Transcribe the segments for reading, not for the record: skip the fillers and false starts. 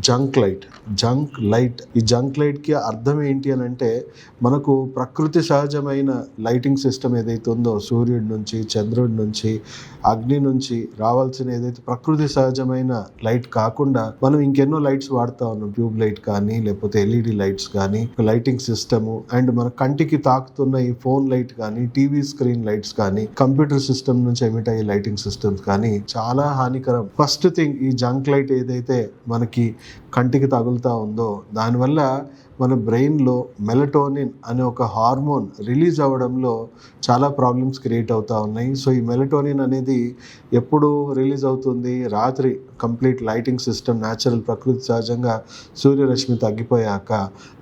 Junk light. ఈ junk లైట్కి అర్థం ఏంటి అని అంటే, మనకు ప్రకృతి సహజమైన లైటింగ్ సిస్టమ్ ఏదైతే ఉందో, సూర్యుడి నుంచి, చంద్రుడి నుంచి, అగ్ని నుంచి రావాల్సిన ఏదైతే ప్రకృతి సహజమైన లైట్ కాకుండా మనం ఇంకెన్నో లైట్స్ వాడుతా ఉన్నాం. ట్యూబ్ లైట్ కానీ, లేకపోతే ఎల్ఈడి లైట్స్ కానీ, లైటింగ్ సిస్టమ్ అండ్ మన కంటికి తాకుతున్న ఈ ఫోన్ లైట్ కానీ, టీవీ స్క్రీన్ లైట్స్ కానీ, కంప్యూటర్ సిస్టమ్ నుంచి ఎమిట్ అయ్యే లైటింగ్ సిస్టమ్స్ కానీ చాలా హానికరం. ఫస్ట్ థింగ్, ఈ జంక్ లైట్ ఏదైతే మనకి కంటికి తగులుతా ఉందో, దానివల్ల మన బ్రెయిన్లో మెలటోనిన్ అనే ఒక హార్మోన్ రిలీజ్ అవ్వడంలో చాలా ప్రాబ్లమ్స్ క్రియేట్ అవుతూ ఉన్నాయి. సో ఈ మెలటోనిన్ అనేది ఎప్పుడు రిలీజ్ అవుతుంది? రాత్రి కంప్లీట్ లైటింగ్ సిస్టమ్ న్యాచురల్ ప్రకృతి సహజంగా సూర్యరశ్మి తగ్గిపోయాక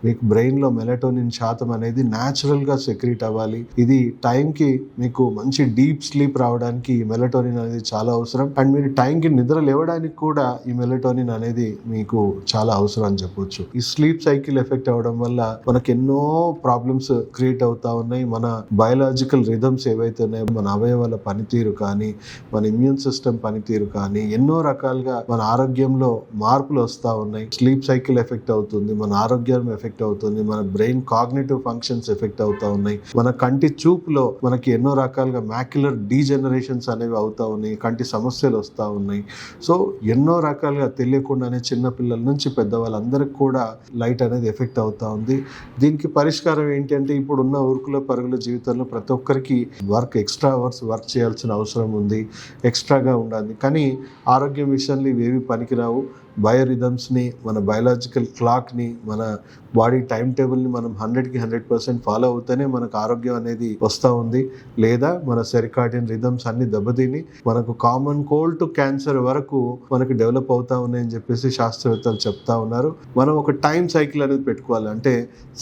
మీకు బ్రెయిన్లో మెలటోనిన్ శాతం అనేది న్యాచురల్గా సెక్రీట్ అవ్వాలి. ఇది టైంకి మీకు మంచి డీప్ స్లీప్ రావడానికి ఈ మెలటోనిన్ అనేది చాలా అవసరం. అండ్ మీరు టైంకి నిద్ర లేవడానికి కూడా ఈ మెలటోనిన్ అనేది మీకు చాలా అవసరం అని చెప్పొచ్చు. ఈ స్లీప్ సైకిల్ ఎఫెక్ట్ అవడం వల్ల మనకు ఎన్నో ప్రాబ్లమ్స్ క్రియేట్ అవుతా ఉన్నాయి. మన బయోలాజికల్ రిథమ్స్ ఏవైతే ఉన్నాయో, మన అవయవాల పనితీరు కానీ, మన ఇమ్యూన్ సిస్టమ్ పనితీరు కానీ, ఎన్నో రకాలుగా మన ఆరోగ్యంలో మార్పులు వస్తూ ఉన్నాయి. స్లీప్ సైకిల్ ఎఫెక్ట్ అవుతుంది, మన ఆరోగ్యం ఎఫెక్ట్ అవుతుంది, మన బ్రెయిన్ కాగ్నిటివ్ ఫంక్షన్స్ ఎఫెక్ట్ అవుతా ఉన్నాయి. మన కంటి చూపులో మనకి ఎన్నో రకాలుగా మ్యాక్యులర్ డీజనరేషన్స్ అనేవి అవుతా ఉన్నాయి, కంటి సమస్యలు వస్తూ ఉన్నాయి. సో ఎన్నో రకాలుగా తెలియకుండానే చిన్న పిల్లల నుంచి పెద్దవాళ్ళందరికీ కూడా లైట్ అనేది ఎఫెక్ట్ అవుతా ఉంది. దీనికి పరిష్కారం ఏంటి అంటే, ఇప్పుడున్న ఉరుకుల పరుగుల జీవితంలో ప్రతి ఒక్కరికి ఎక్స్ట్రా అవర్స్ వర్క్ చేయాల్సిన అవసరం ఉంది, ఎక్స్ట్రాగా ఉండాలి. కానీ ఆరోగ్యం విషయంలో ఇవేవి పనికిరావు. బయోరిథమ్స్ని, మన బయోలాజికల్ క్లాక్ని, మన బాడీ టైం టేబుల్ని మనం 100కి 100% ఫాలో అవుతూనే మనకు ఆరోగ్యం అనేది వస్తూ ఉంది. లేదా మన సెరికాడియన్ రిథమ్స్ అన్ని దెబ్బతిని మనకు కామన్ కోల్డ్ టు క్యాన్సర్ వరకు మనకు డెవలప్ అవుతా ఉన్నాయని చెప్పేసి శాస్త్రవేత్తలు చెప్తా ఉన్నారు. మనం ఒక టైం సైకిల్ అనేది పెట్టుకోవాలి. అంటే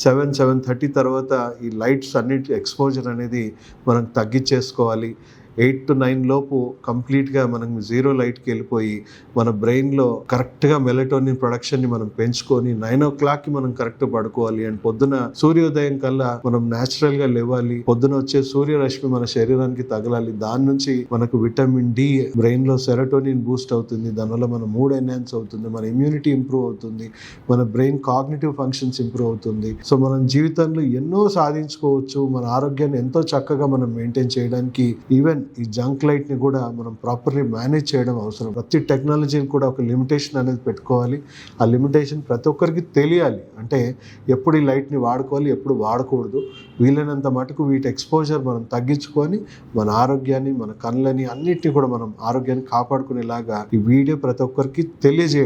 7-7:30 తర్వాత ఈ లైట్స్ అన్నిటి ఎక్స్పోజర్ అనేది మనం తగ్గించేసుకోవాలి. 8 to 9 లోపు కంప్లీట్గా మనం 0 లైట్కి వెళ్ళిపోయి మన బ్రెయిన్లో కరెక్ట్గా మెలటోనిన్ ప్రొడక్షన్ని మనం పెంచుకొని 9 o'clockకి మనం కరెక్ట్ పడుకోవాలి. అండ్ పొద్దున సూర్యోదయం కల్లా మనం న్యాచురల్గా లేవాలి. పొద్దున వచ్చే సూర్యరశ్మి మన శరీరానికి తగలాలి. దాని నుంచి మనకు విటమిన్ డి, బ్రెయిన్లో సెరోటోనిన్ బూస్ట్ అవుతుంది. దానివల్ల మన మూడ్ ఎన్హాన్స్ అవుతుంది, మన ఇమ్యూనిటీ ఇంప్రూవ్ అవుతుంది, మన బ్రెయిన్ కాగ్నిటివ్ ఫంక్షన్స్ ఇంప్రూవ్ అవుతుంది. సో మనం జీవితంలో ఎన్నో సాధించుకోవచ్చు. మన ఆరోగ్యాన్ని ఎంతో చక్కగా మనం మెయింటైన్ చేయడానికి ఈవెన్ ఈ జంక్ లైట్ని కూడా మనం ప్రాపర్లీ మేనేజ్ చేయడం అవసరం. ప్రతి టెక్నాలజీని కూడా ఒక లిమిటేషన్ అనేది పెట్టుకోవాలి. ఆ లిమిటేషన్ ప్రతి ఒక్కరికి తెలియాలి. అంటే ఎప్పుడు ఈ లైట్ని వాడుకోవాలి, ఎప్పుడు వాడకూడదు. వీలైనంత మటుకు వీటి ఎక్స్పోజర్ మనం తగ్గించుకొని మన ఆరోగ్యాన్ని, మన కళ్ళని అన్నిటిని కూడా మనం ఆరోగ్యాన్ని కాపాడుకునేలాగా ఈ వీడియో ప్రతి ఒక్కరికి తెలియజేయండి.